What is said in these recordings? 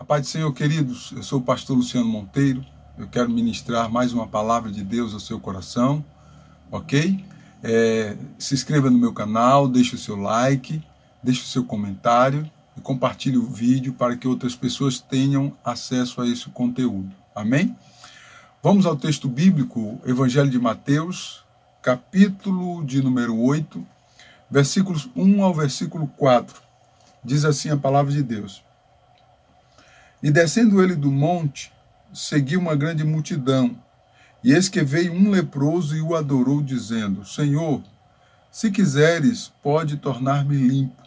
Paz do Senhor, queridos, eu sou o pastor Luciano Monteiro, eu quero ministrar mais uma palavra de Deus ao seu coração, ok? Se inscreva no meu canal, deixe o seu like, deixe o seu comentário e compartilhe o vídeo para que outras pessoas tenham acesso a esse conteúdo, amém? Vamos ao texto bíblico, Evangelho de Mateus, capítulo de número 8, versículos 1 ao versículo 4, diz assim a palavra de Deus. E descendo ele do monte, seguiu uma grande multidão, e eis que veio um leproso e o adorou, dizendo, Senhor, se quiseres, pode tornar-me limpo.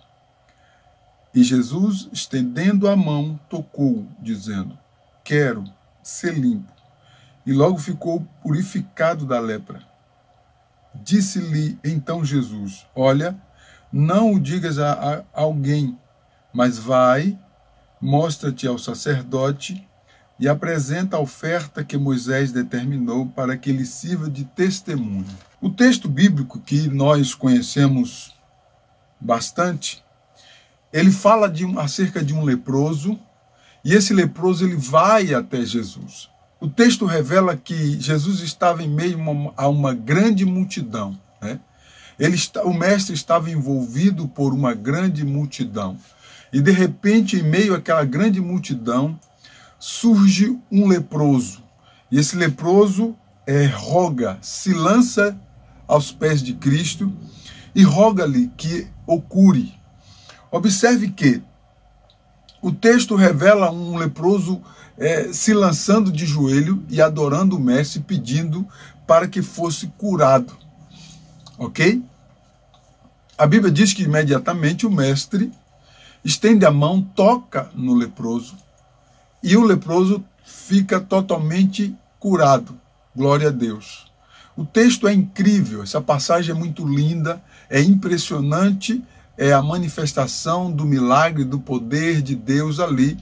E Jesus, estendendo a mão, tocou, dizendo, quero ser limpo. E logo ficou purificado da lepra. Disse-lhe então Jesus, olha, não o digas a alguém, mas vai, mostra-te ao sacerdote e apresenta a oferta que Moisés determinou para que lhe sirva de testemunho. O texto bíblico que nós conhecemos bastante, ele fala acerca de um leproso, e esse leproso ele vai até Jesus. O texto revela que Jesus estava em meio a uma grande multidão, né? O mestre estava envolvido por uma grande multidão. E de repente, em meio àquela grande multidão, surge um leproso. E esse leproso se lança aos pés de Cristo e roga-lhe que o cure. Observe que o texto revela um leproso se lançando de joelho e adorando o mestre, pedindo para que fosse curado. Ok? A Bíblia diz que imediatamente o mestre estende a mão, toca no leproso, e o leproso fica totalmente curado. Glória a Deus. O texto é incrível, essa passagem é muito linda, é impressionante, é a manifestação do milagre, do poder de Deus ali,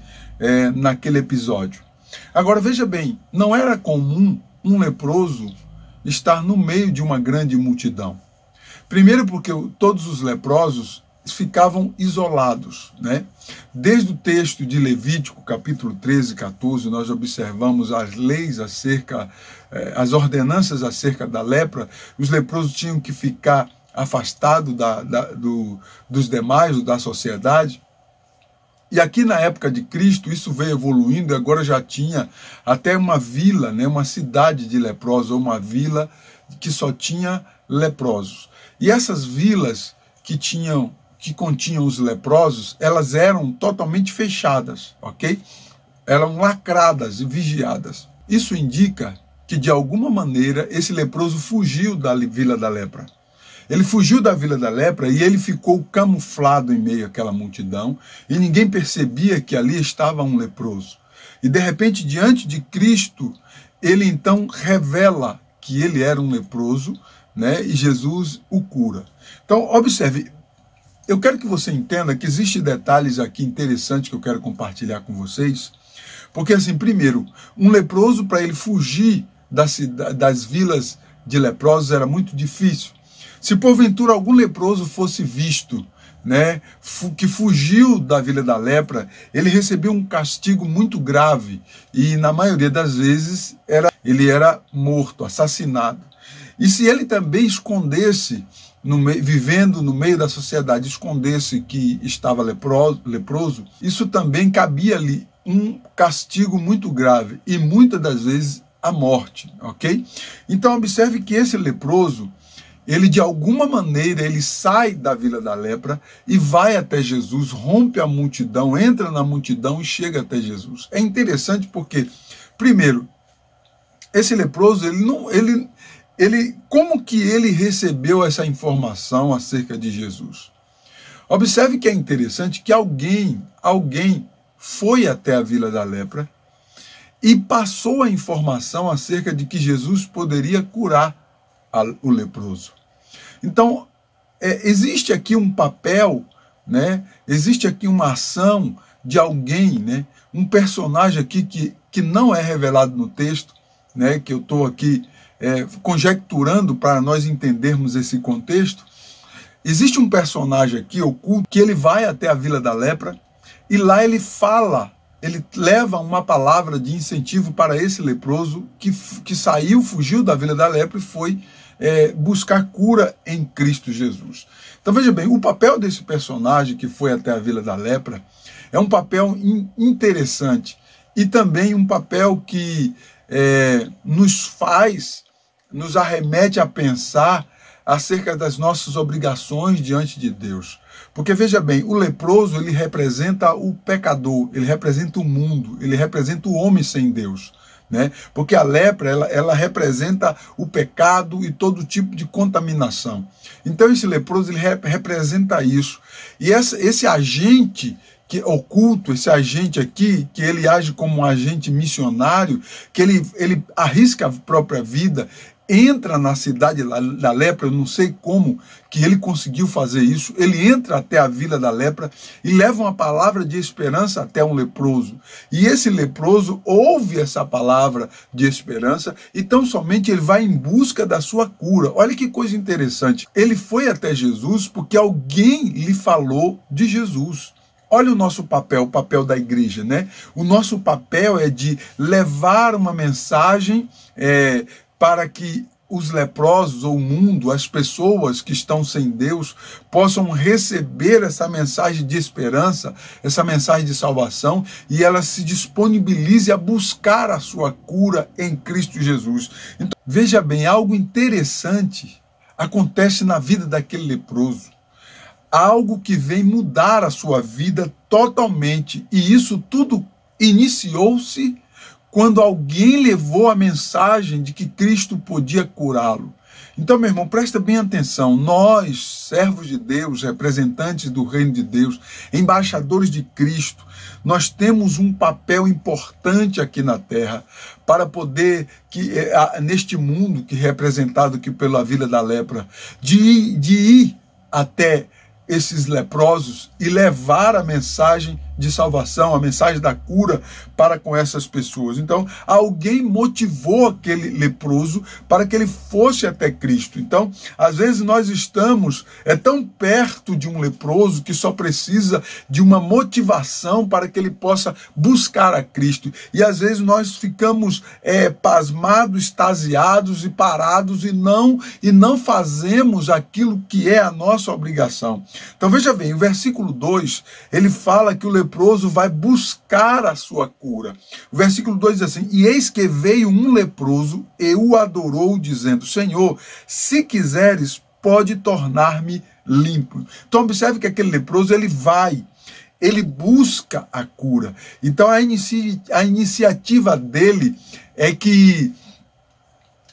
naquele episódio. Agora veja bem, não era comum um leproso estar no meio de uma grande multidão. Primeiro porque todos os leprosos ficavam isolados, né? Desde o texto de Levítico, capítulo 13 e 14, nós observamos as leis as ordenanças acerca da lepra. Os leprosos tinham que ficar afastados dos demais, da sociedade. E aqui na época de Cristo, isso veio evoluindo, e agora já tinha até uma vila, né? Uma cidade de leprosos, ou uma vila que só tinha leprosos. E essas vilas que continham os leprosos, elas eram totalmente fechadas, ok? Eram lacradas e vigiadas. Isso indica que, de alguma maneira, esse leproso fugiu da vila da lepra. Ele fugiu da vila da lepra e ele ficou camuflado em meio àquela multidão, e ninguém percebia que ali estava um leproso. E, de repente, diante de Cristo, ele então revela que ele era um leproso, né? E Jesus o cura. Então, observe, eu quero que você entenda que existem detalhes aqui interessantes que eu quero compartilhar com vocês, porque assim, primeiro, um leproso, para ele fugir das vilas de leprosos era muito difícil. Se porventura algum leproso fosse visto, né, que fugiu da vila da lepra, ele recebeu um castigo muito grave, e na maioria das vezes ele era morto, assassinado. E se ele também escondesse, vivendo no meio da sociedade, escondesse que estava leproso, isso também cabia-lhe um castigo muito grave, e muitas das vezes a morte, ok? Então observe que esse leproso, ele de alguma maneira, ele sai da vila da lepra e vai até Jesus, rompe a multidão, entra na multidão e chega até Jesus. É interessante porque, primeiro, esse leproso, como que ele recebeu essa informação acerca de Jesus? Observe que é interessante que alguém foi até a vila da lepra e passou a informação acerca de que Jesus poderia curar o leproso. Então, existe aqui um papel, né? Existe aqui uma ação de alguém, né? Um personagem aqui que não é revelado no texto, né? Que eu estou aqui conjecturando para nós entendermos esse contexto. Existe um personagem aqui oculto que ele vai até a vila da lepra e lá ele fala ele leva uma palavra de incentivo para esse leproso que saiu, fugiu da vila da lepra e foi buscar cura em Cristo Jesus. Então veja bem, o papel desse personagem que foi até a vila da lepra é um papel interessante e também um papel que nos arremete a pensar acerca das nossas obrigações diante de Deus. Porque veja bem, o leproso ele representa o pecador, ele representa o mundo, ele representa o homem sem Deus, né? Porque a lepra ela representa o pecado e todo tipo de contaminação. Então esse leproso ele representa isso. E esse agente que oculto, esse agente aqui, que ele age como um agente missionário, que ele arrisca a própria vida, entra na cidade da lepra, eu não sei como que ele conseguiu fazer isso, ele entra até a vila da lepra e leva uma palavra de esperança até um leproso. E esse leproso ouve essa palavra de esperança e tão somente ele vai em busca da sua cura. Olha que coisa interessante, ele foi até Jesus porque alguém lhe falou de Jesus. Olha o nosso papel, o papel da igreja, né? O nosso papel é de levar uma mensagem para que os leprosos ou o mundo, as pessoas que estão sem Deus, possam receber essa mensagem de esperança, essa mensagem de salvação, e ela se disponibilize a buscar a sua cura em Cristo Jesus. Então, veja bem, algo interessante acontece na vida daquele leproso. Algo que vem mudar a sua vida totalmente, e isso tudo iniciou-se quando alguém levou a mensagem de que Cristo podia curá-lo. Então, meu irmão, presta bem atenção. Nós, servos de Deus, representantes do reino de Deus, embaixadores de Cristo, nós temos um papel importante aqui na terra para poder, neste mundo que é representado aqui pela Vila da Lepra, de ir até esses leprosos e levar a mensagem de salvação, a mensagem da cura para com essas pessoas. Então, alguém motivou aquele leproso para que ele fosse até Cristo. Então, às vezes nós estamos tão perto de um leproso que só precisa de uma motivação para que ele possa buscar a Cristo. E às vezes nós ficamos pasmados, extasiados e parados e não fazemos aquilo que é a nossa obrigação. Então veja bem, o versículo 2, ele fala que o leproso vai buscar a sua cura. O versículo 2 diz assim: e eis que veio um leproso e o adorou, dizendo: Senhor, se quiseres, pode tornar-me limpo. Então observe que aquele leproso, ele busca a cura. Então a iniciativa dele é que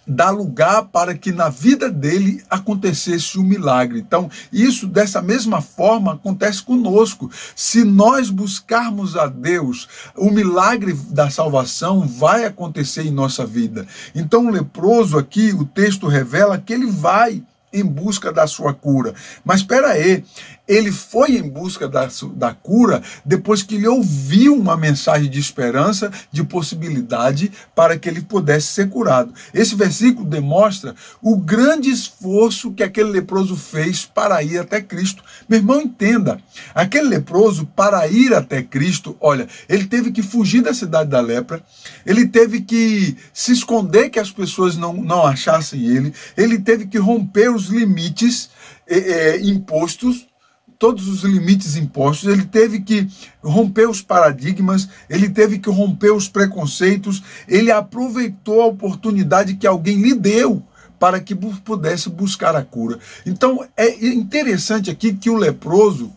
dá lugar para que na vida dele acontecesse um milagre. Então, isso dessa mesma forma acontece conosco. Se nós buscarmos a Deus, o milagre da salvação vai acontecer em nossa vida. Então, o leproso aqui, o texto revela que ele vai em busca da sua cura. Mas espera aí, ele foi em busca da cura depois que ele ouviu uma mensagem de esperança, de possibilidade para que ele pudesse ser curado. Esse versículo demonstra o grande esforço que aquele leproso fez para ir até Cristo. Meu irmão, entenda, aquele leproso, para ir até Cristo, olha, ele teve que fugir da cidade da lepra, ele teve que se esconder que as pessoas não achassem ele teve que romper os limites impostos, todos os limites impostos, ele teve que romper os paradigmas, ele teve que romper os preconceitos, ele aproveitou a oportunidade que alguém lhe deu para que pudesse buscar a cura. Então é interessante aqui que o leproso,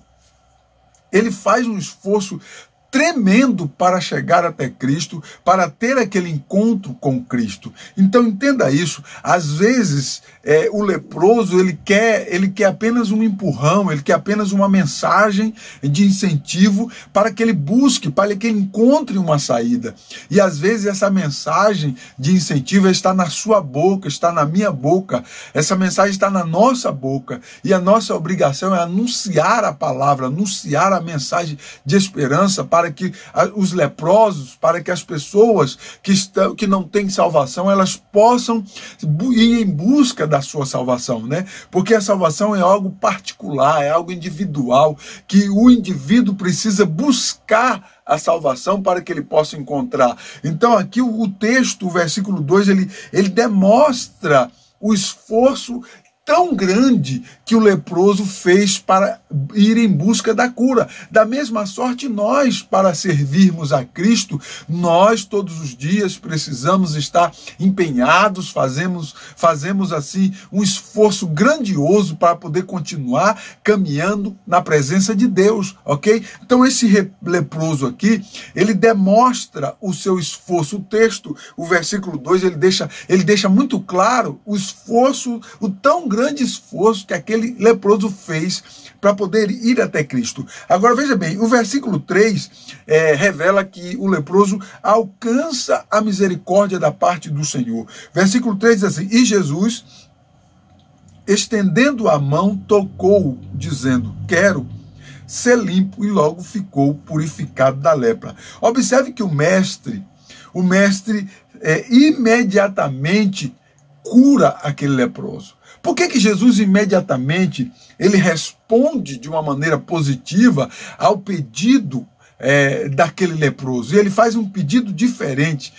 ele faz um esforço tremendo para chegar até Cristo, para ter aquele encontro com Cristo. Então entenda isso. Às vezes o leproso ele quer apenas um empurrão, ele quer apenas uma mensagem de incentivo para que ele busque, para que ele encontre uma saída. E às vezes essa mensagem de incentivo está na sua boca, está na minha boca, essa mensagem está na nossa boca, e a nossa obrigação é anunciar a palavra, anunciar a mensagem de esperança para para que os leprosos, para que as pessoas que não têm salvação, elas possam ir em busca da sua salvação, né? Porque a salvação é algo particular, é algo individual, que o indivíduo precisa buscar a salvação para que ele possa encontrar. Então aqui o texto, o versículo 2, ele demonstra o esforço tão grande que o leproso fez para ir em busca da cura. Da mesma sorte, nós, para servirmos a Cristo, nós todos os dias precisamos estar empenhados, fazemos assim um esforço grandioso para poder continuar caminhando na presença de Deus, ok? Então esse leproso aqui, ele demonstra o seu esforço. O texto, o versículo 2, ele deixa muito claro o esforço, o tão grande esforço que aquele leproso fez para poder ir até Cristo. Agora veja bem, o versículo 3 revela que o leproso alcança a misericórdia da parte do Senhor. Versículo 3 diz assim: e Jesus, estendendo a mão, tocou, dizendo: quero ser limpo, e logo ficou purificado da lepra. Observe que o mestre imediatamente cura aquele leproso. Por que Jesus imediatamente ele responde de uma maneira positiva ao pedido daquele leproso? E ele faz um pedido diferente.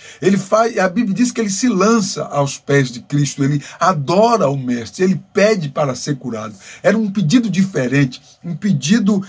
A Bíblia diz que ele se lança aos pés de Cristo, ele adora o mestre, ele pede para ser curado. Era um pedido diferente, um pedido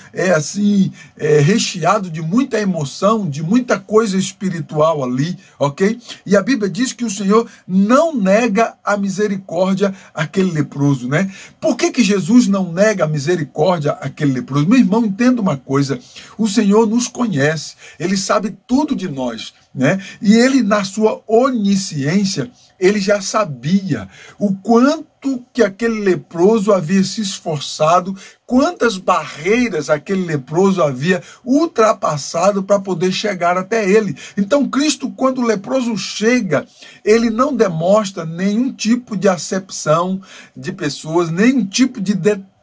recheado de muita emoção, de muita coisa espiritual ali, ok? E a Bíblia diz que o Senhor não nega a misericórdia àquele leproso, né? Por que Jesus não nega a misericórdia àquele leproso? Meu irmão, entenda uma coisa: o Senhor nos conhece, ele sabe tudo de nós, né? E ele, na sua onisciência, ele já sabia o quanto que aquele leproso havia se esforçado, quantas barreiras aquele leproso havia ultrapassado para poder chegar até ele. Então Cristo, quando o leproso chega, ele não demonstra nenhum tipo de acepção de pessoas, nenhum tipo de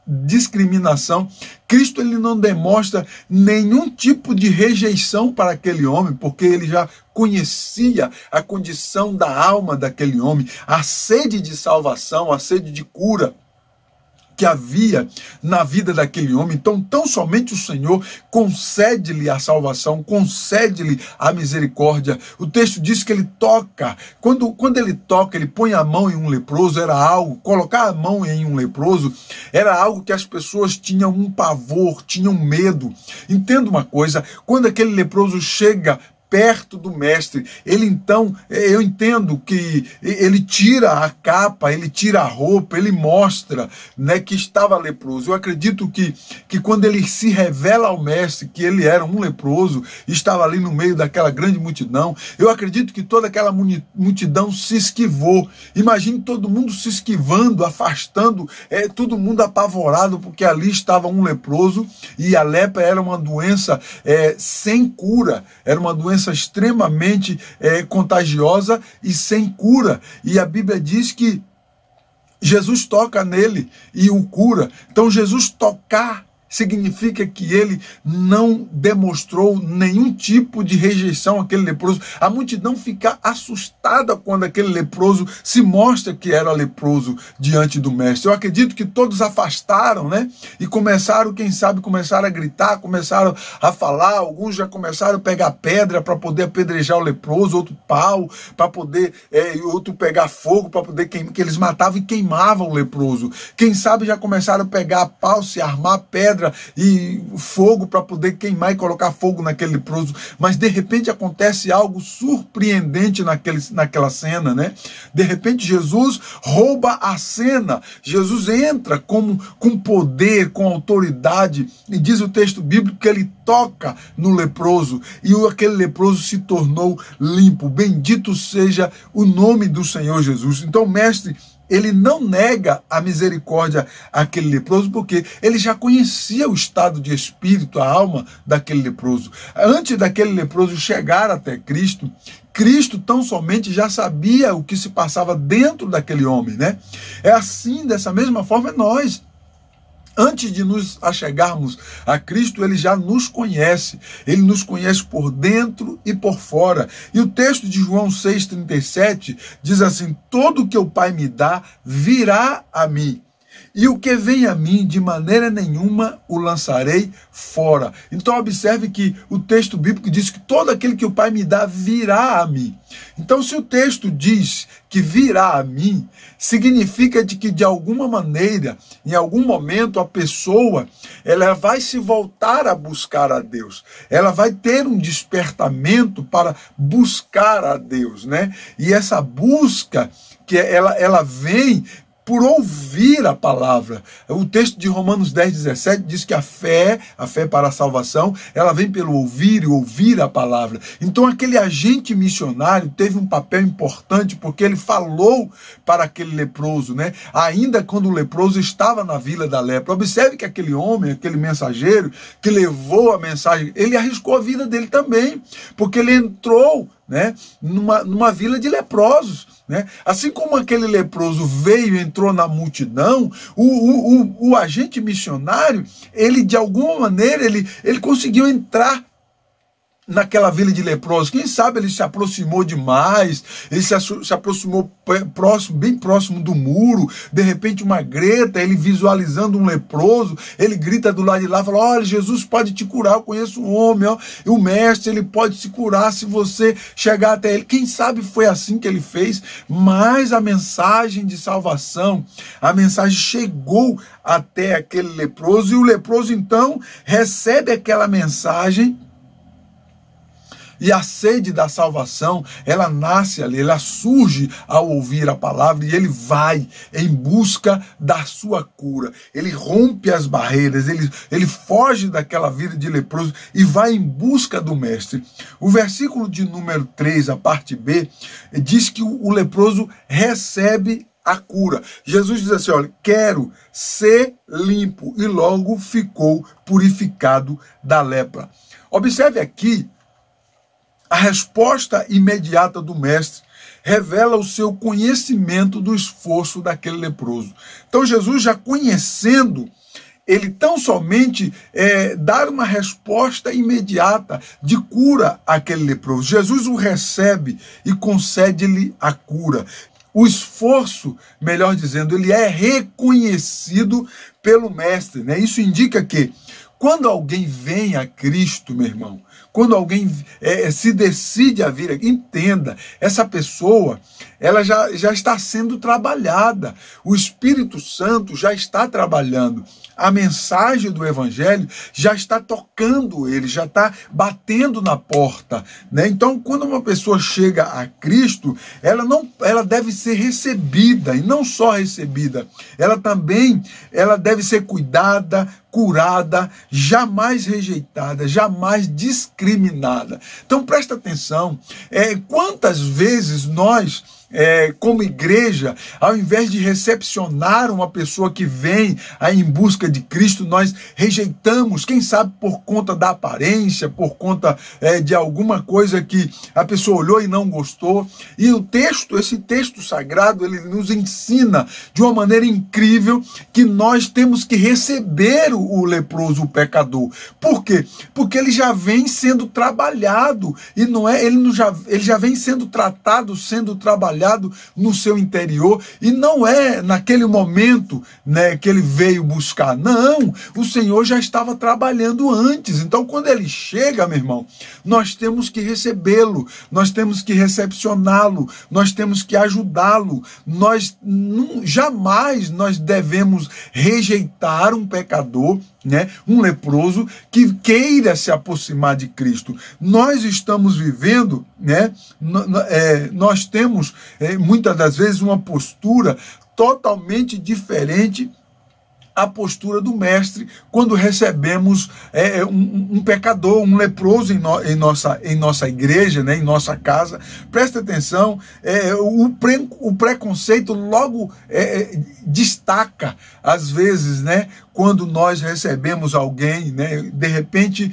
discriminação. Cristo, ele não demonstra nenhum tipo de rejeição para aquele homem, porque ele já conhecia a condição da alma daquele homem, a sede de salvação, a sede de cura que havia na vida daquele homem. Então, tão somente o Senhor concede-lhe a salvação, concede-lhe a misericórdia. O texto diz que ele toca. Quando ele toca, ele põe a mão em um leproso, colocar a mão em um leproso, era algo que as pessoas tinham um pavor, tinham medo. Entenda uma coisa: quando aquele leproso chega perto do mestre, eu entendo que ele tira a capa, ele tira a roupa, ele mostra, né, que estava leproso. Eu acredito que quando ele se revela ao mestre que ele era um leproso, estava ali no meio daquela grande multidão, eu acredito que toda aquela multidão se esquivou. Imagine todo mundo se esquivando, afastando, todo mundo apavorado, porque ali estava um leproso, e a lepra era uma doença sem cura, era uma doença extremamente contagiosa e sem cura. E a Bíblia diz que Jesus toca nele e o cura. Então Jesus tocar significa que ele não demonstrou nenhum tipo de rejeição àquele leproso. A multidão fica assustada quando aquele leproso se mostra que era leproso diante do mestre. Eu acredito que todos afastaram, né? E começaram, quem sabe, a gritar, começaram a falar. Alguns já começaram a pegar pedra para poder apedrejar o leproso, outro pau para poder, outro pegar fogo para poder queimar, que eles matavam e queimavam o leproso. Quem sabe já começaram a pegar pau, se armar pedra e fogo para poder queimar e colocar fogo naquele leproso. Mas de repente acontece algo surpreendente naquela cena, né? De repente Jesus rouba a cena. Jesus entra com poder, com autoridade, e diz o texto bíblico que ele toca no leproso e aquele leproso se tornou limpo. Bendito seja o nome do Senhor Jesus. Então, mestre, ele não nega a misericórdia àquele leproso, porque ele já conhecia o estado de espírito, a alma daquele leproso. Antes daquele leproso chegar até Cristo, Cristo tão somente já sabia o que se passava dentro daquele homem, né? É assim, dessa mesma forma, nós. Antes de nos achegarmos a Cristo, ele já nos conhece. Ele nos conhece por dentro e por fora. E o texto de João 6,37 diz assim: todo que o Pai me dá virá a mim. E o que vem a mim, de maneira nenhuma o lançarei fora. Então observe que o texto bíblico diz que todo aquele que o Pai me dá virá a mim. Então se o texto diz que virá a mim, significa de que de alguma maneira, em algum momento, a pessoa ela vai se voltar a buscar a Deus. Ela vai ter um despertamento para buscar a Deus, né? E essa busca, que ela vem por ouvir a palavra. O texto de Romanos 10,17 diz que a fé para a salvação, ela vem pelo ouvir e ouvir a palavra. Então aquele agente missionário teve um papel importante, porque ele falou para aquele leproso, né? Ainda quando o leproso estava na vila da lepra. Observe que aquele homem, aquele mensageiro que levou a mensagem, ele arriscou a vida dele também, porque ele entrou, né, numa vila de leprosos, né? Assim como aquele leproso veio e entrou na multidão, o agente missionário, ele de alguma maneira, ele conseguiu entrar naquela vila de leprosos. Quem sabe ele se aproximou demais, ele se aproximou bem próximo do muro, de repente uma greta, ele visualizando um leproso, ele grita do lado de lá, fala: olha, Jesus pode te curar, eu conheço um homem, ó, e o mestre, ele pode se curar se você chegar até ele. Quem sabe foi assim que ele fez, mas a mensagem de salvação, a mensagem chegou até aquele leproso, e o leproso então recebe aquela mensagem. E a sede da salvação, ela nasce ali, ela surge ao ouvir a palavra, e ele vai em busca da sua cura. Ele rompe as barreiras, ele foge daquela vida de leproso e vai em busca do mestre. O versículo de número 3, a parte B, diz que o leproso recebe a cura. Jesus diz assim: olha, quero ser limpo, e logo ficou purificado da lepra. Observe aqui, a resposta imediata do mestre revela o seu conhecimento do esforço daquele leproso. Então Jesus, já conhecendo, ele tão somente dar uma resposta imediata de cura àquele leproso. Jesus o recebe e concede-lhe a cura. O esforço, melhor dizendo, ele é reconhecido pelo mestre, né? Isso indica que quando alguém vem a Cristo, meu irmão, quando alguém se decide a vir, entenda, essa pessoa, ela já está sendo trabalhada. O Espírito Santo já está trabalhando. A mensagem do Evangelho já está tocando ele, já está batendo na porta, né? Então, quando uma pessoa chega a Cristo, ela deve ser recebida, e não só recebida, ela deve ser cuidada, curada, jamais rejeitada, jamais discriminada. Então presta atenção, quantas vezes nós, como igreja, ao invés de recepcionar uma pessoa que vem em busca de Cristo, nós rejeitamos, quem sabe por conta da aparência, por conta de alguma coisa que a pessoa olhou e não gostou. E esse texto sagrado, ele nos ensina de uma maneira incrível que nós temos que receber o leproso, o pecador. Por quê? Porque ele já vem sendo trabalhado, e ele já vem sendo tratado, sendo trabalhado no seu interior, e não é naquele momento, né, que ele veio buscar. Não, o Senhor já estava trabalhando antes. Então, quando ele chega, meu irmão, nós temos que recebê-lo, nós temos que recepcioná-lo, nós temos que ajudá-lo. Jamais nós devemos rejeitar um pecador, né, um leproso que queira se aproximar de Cristo. Nós estamos vivendo, né, nós temos muitas das vezes uma postura totalmente diferente a postura do mestre quando recebemos um pecador, um leproso em nossa igreja, né, em nossa casa. Presta atenção, o preconceito logo destaca, às vezes, né, quando nós recebemos alguém, né, de repente,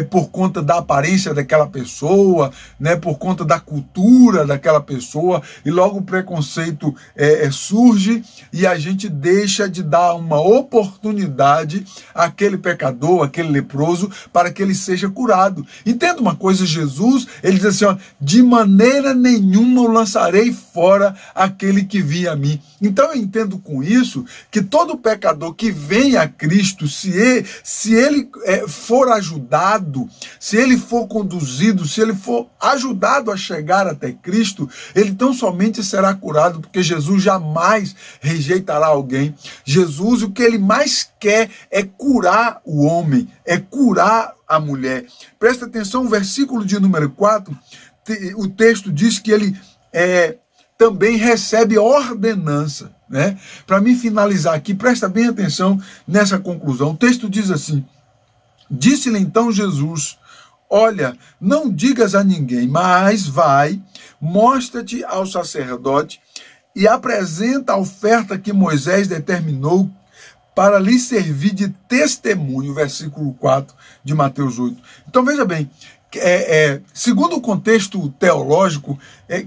por conta da aparência daquela pessoa, né, por conta da cultura daquela pessoa, e logo o preconceito surge, e a gente deixa de dar uma oportunidade àquele pecador, àquele leproso, para que ele seja curado. Entenda uma coisa, Jesus, ele diz assim, ó, de maneira nenhuma eu lançarei fora aquele que vem a mim. Então eu entendo com isso que todo pecador que vem a Cristo, se ele for ajudado, se ele for conduzido, se ele for ajudado a chegar até Cristo, ele tão somente será curado, porque Jesus jamais rejeitará alguém. Jesus, o que ele mais quer é curar o homem, é curar a mulher. Presta atenção, o versículo de número 4, o texto diz que ele também recebe ordenança, né? Para mim finalizar aqui, presta bem atenção nessa conclusão. O texto diz assim, disse-lhe então Jesus, olha, não digas a ninguém, mas vai, mostra-te ao sacerdote e apresenta a oferta que Moisés determinou para lhe servir de testemunho, versículo 4 de Mateus 8. Então veja bem, segundo o contexto teológico,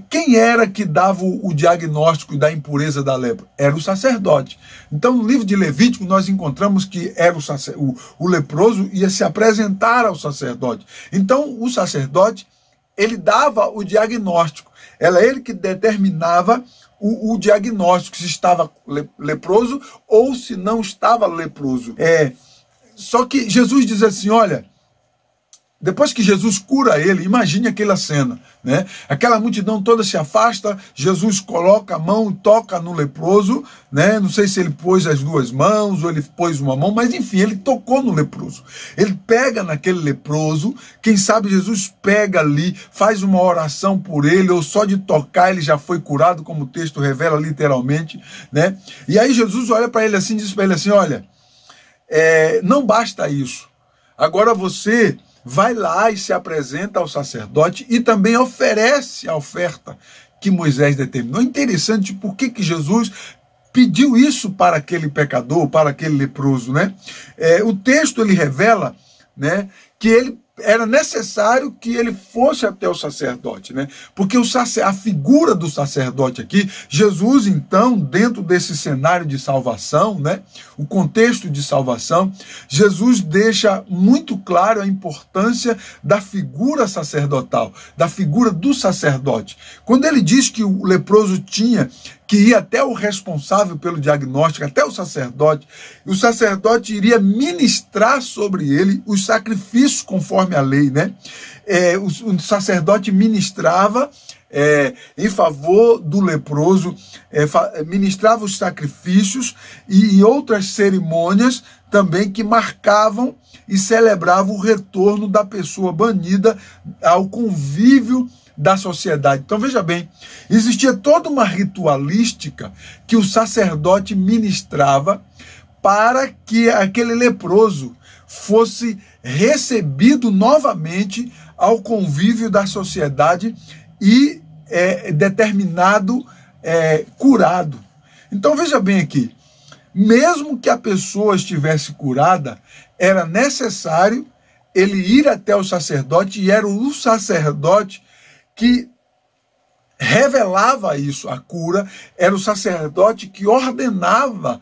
quem era que dava o diagnóstico da impureza da lepra? Era o sacerdote. Então no livro de Levítico nós encontramos que era o leproso ia se apresentar ao sacerdote. Então o sacerdote, ele dava o diagnóstico, era ele que determinava o diagnóstico, se estava leproso ou se não estava leproso. Só que Jesus diz assim, olha, depois que Jesus cura ele, imagine aquela cena, né? Aquela multidão toda se afasta, Jesus coloca a mão e toca no leproso, né? Não sei se ele pôs as duas mãos ou ele pôs uma mão, mas enfim, ele tocou no leproso. Ele pega naquele leproso, quem sabe Jesus pega ali, faz uma oração por ele, ou só de tocar ele já foi curado, como o texto revela literalmente, né? E aí Jesus olha para ele assim, diz para ele assim, olha, não basta isso, agora você vai lá e se apresenta ao sacerdote e também oferece a oferta que Moisés determinou. Interessante por que Jesus pediu isso para aquele pecador, para aquele leproso, né? O texto ele revela, né, que era necessário que ele fosse até o sacerdote, né? Porque a figura do sacerdote aqui, Jesus então, dentro desse cenário de salvação, né? O contexto de salvação, Jesus deixa muito claro a importância da figura sacerdotal, da figura do sacerdote. Quando ele diz que o leproso tinha que ir até o responsável pelo diagnóstico, até o sacerdote iria ministrar sobre ele os sacrifícios conforme a lei, né? O sacerdote ministrava em favor do leproso, ministrava os sacrifícios e outras cerimônias também que marcavam e celebravam o retorno da pessoa banida ao convívio da sociedade. Então veja bem, existia toda uma ritualística que o sacerdote ministrava para que aquele leproso fosse recebido novamente ao convívio da sociedade e determinado curado. Então veja bem aqui, mesmo que a pessoa estivesse curada, era necessário ele ir até o sacerdote, e era o sacerdote que revelava isso, a cura, era o sacerdote que ordenava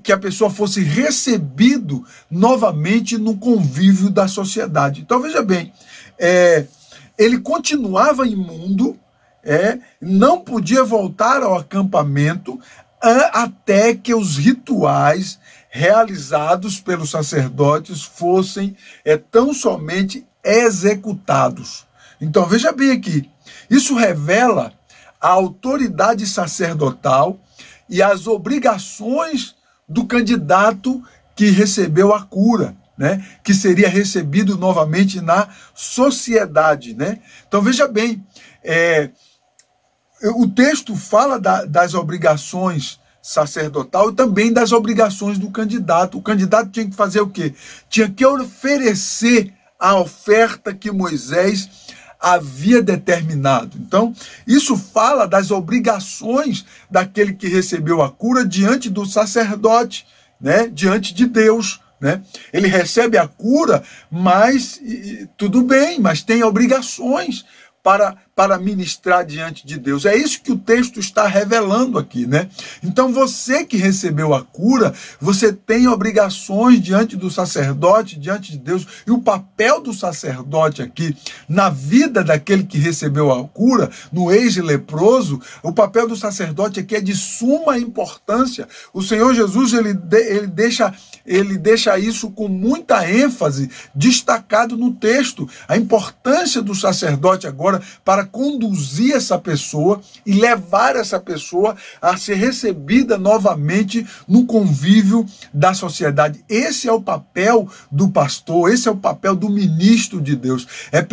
que a pessoa fosse recebido novamente no convívio da sociedade. Então veja bem, ele continuava imundo, não podia voltar ao acampamento até que os rituais realizados pelos sacerdotes fossem tão somente executados. Então veja bem aqui, isso revela a autoridade sacerdotal e as obrigações do candidato que recebeu a cura, né? Que seria recebido novamente na sociedade, né? Então veja bem, o texto fala das obrigações sacerdotal e também das obrigações do candidato. O candidato tinha que fazer o quê? Tinha que oferecer a oferta que Moisés havia determinado. Então, isso fala das obrigações daquele que recebeu a cura diante do sacerdote, né? Diante de Deus, né? Ele recebe a cura, mas tudo bem, mas tem obrigações para para ministrar diante de Deus. É isso que o texto está revelando aqui, né? Então você que recebeu a cura, você tem obrigações diante do sacerdote, diante de Deus, e o papel do sacerdote aqui na vida daquele que recebeu a cura, no ex-leproso, o papel do sacerdote aqui é de suma importância. O Senhor Jesus, ele deixa isso com muita ênfase, destacado no texto, a importância do sacerdote agora para conduzir essa pessoa e levar essa pessoa a ser recebida novamente no convívio da sociedade. Esse é o papel do pastor, esse é o papel do ministro de Deus, é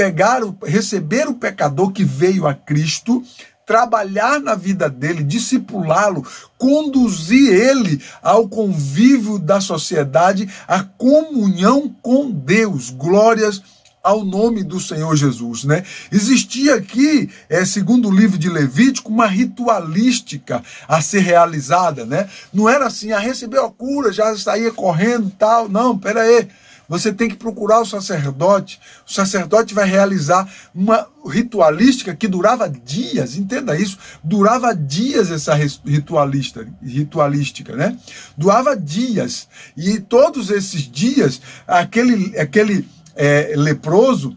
receber o pecador que veio a Cristo, trabalhar na vida dele, discipulá-lo, conduzir ele ao convívio da sociedade, à comunhão com Deus. Glórias ao nome do Senhor Jesus, né? Existia aqui, segundo o livro de Levítico, uma ritualística a ser realizada, né? Não era assim, recebeu a cura, já saía correndo e tal. Não, pera aí. Você tem que procurar o sacerdote vai realizar uma ritualística que durava dias, entenda isso, durava dias essa ritualística, né? Durava dias, e todos esses dias, aquele leproso,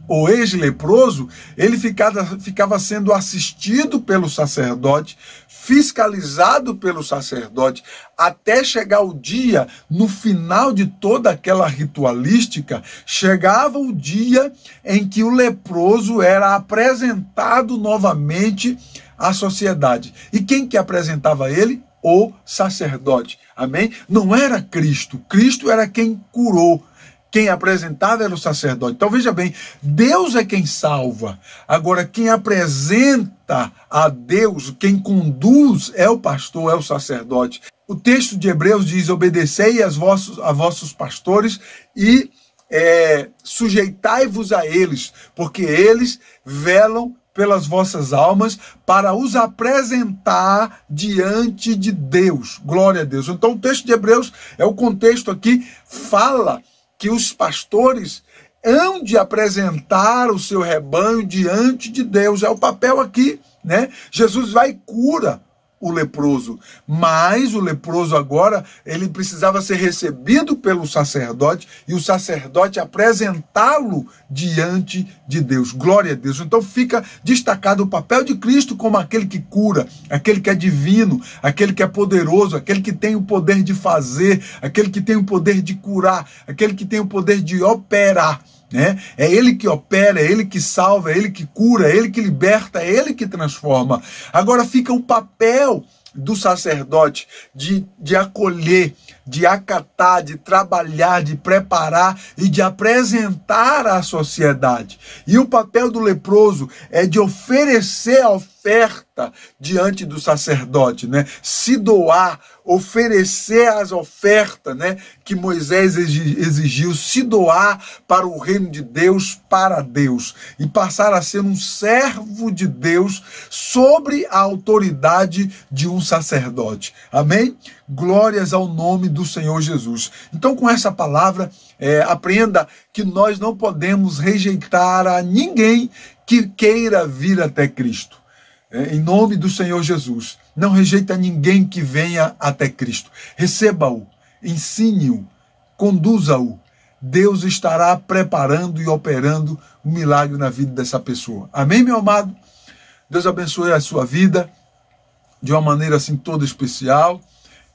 o ex-leproso, ele ficava sendo assistido pelo sacerdote, fiscalizado pelo sacerdote, até chegar o dia, no final de toda aquela ritualística, chegava o dia em que o leproso era apresentado novamente à sociedade. E quem que apresentava ele? O sacerdote. Amém? Não era Cristo. Cristo era quem curou. Quem apresentava era o sacerdote. Então veja bem, Deus é quem salva. Agora quem apresenta a Deus, quem conduz é o pastor, é o sacerdote. O texto de Hebreus diz: obedecei a vossos pastores e sujeitai-vos a eles, porque eles velam pelas vossas almas para os apresentar diante de Deus. Glória a Deus. Então o texto de Hebreus o contexto aqui, fala que os pastores hão de apresentar o seu rebanho diante de Deus. É o papel aqui, né? Jesus vai e cura o leproso, mas o leproso agora, ele precisava ser recebido pelo sacerdote e o sacerdote apresentá-lo diante de Deus. Glória a Deus. Então fica destacado o papel de Cristo como aquele que cura, aquele que é divino, aquele que é poderoso, aquele que tem o poder de fazer, aquele que tem o poder de curar, aquele que tem o poder de operar. É ele que opera, é ele que salva, é ele que cura, é ele que liberta, é ele que transforma. Agora fica o papel do sacerdote de acolher, de acatar, de trabalhar, de preparar e de apresentar à sociedade. E o papel do leproso é de oferecer a oferta diante do sacerdote, né? Se doar, oferecer as ofertas, né, que Moisés exigiu, se doar para o reino de Deus, para Deus, e passar a ser um servo de Deus sobre a autoridade de um sacerdote. Amém? Glórias ao nome do Senhor Jesus. Então, com essa palavra, aprenda que nós não podemos rejeitar a ninguém que queira vir até Cristo. Em nome do Senhor Jesus. Não rejeita ninguém que venha até Cristo. Receba-o, ensine-o, conduza-o. Deus estará preparando e operando um milagre na vida dessa pessoa. Amém, meu amado? Deus abençoe a sua vida de uma maneira assim toda especial.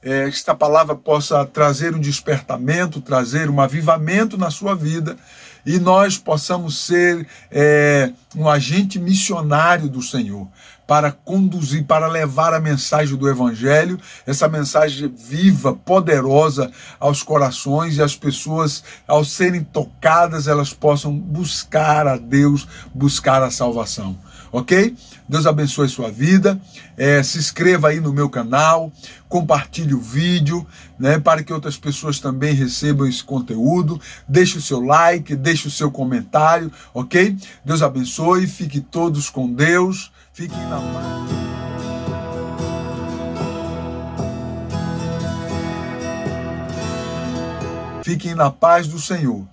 Esta palavra possa trazer um despertamento, trazer um avivamento na sua vida, e nós possamos ser um agente missionário do Senhor, para conduzir, para levar a mensagem do Evangelho, essa mensagem viva, poderosa aos corações, e as pessoas, ao serem tocadas, elas possam buscar a Deus, buscar a salvação. Ok? Deus abençoe a sua vida. Se inscreva aí no meu canal, compartilhe o vídeo, né, para que outras pessoas também recebam esse conteúdo. Deixe o seu like, deixe o seu comentário, ok? Deus abençoe, fiquem todos com Deus, fiquem na paz. Fiquem na paz do Senhor.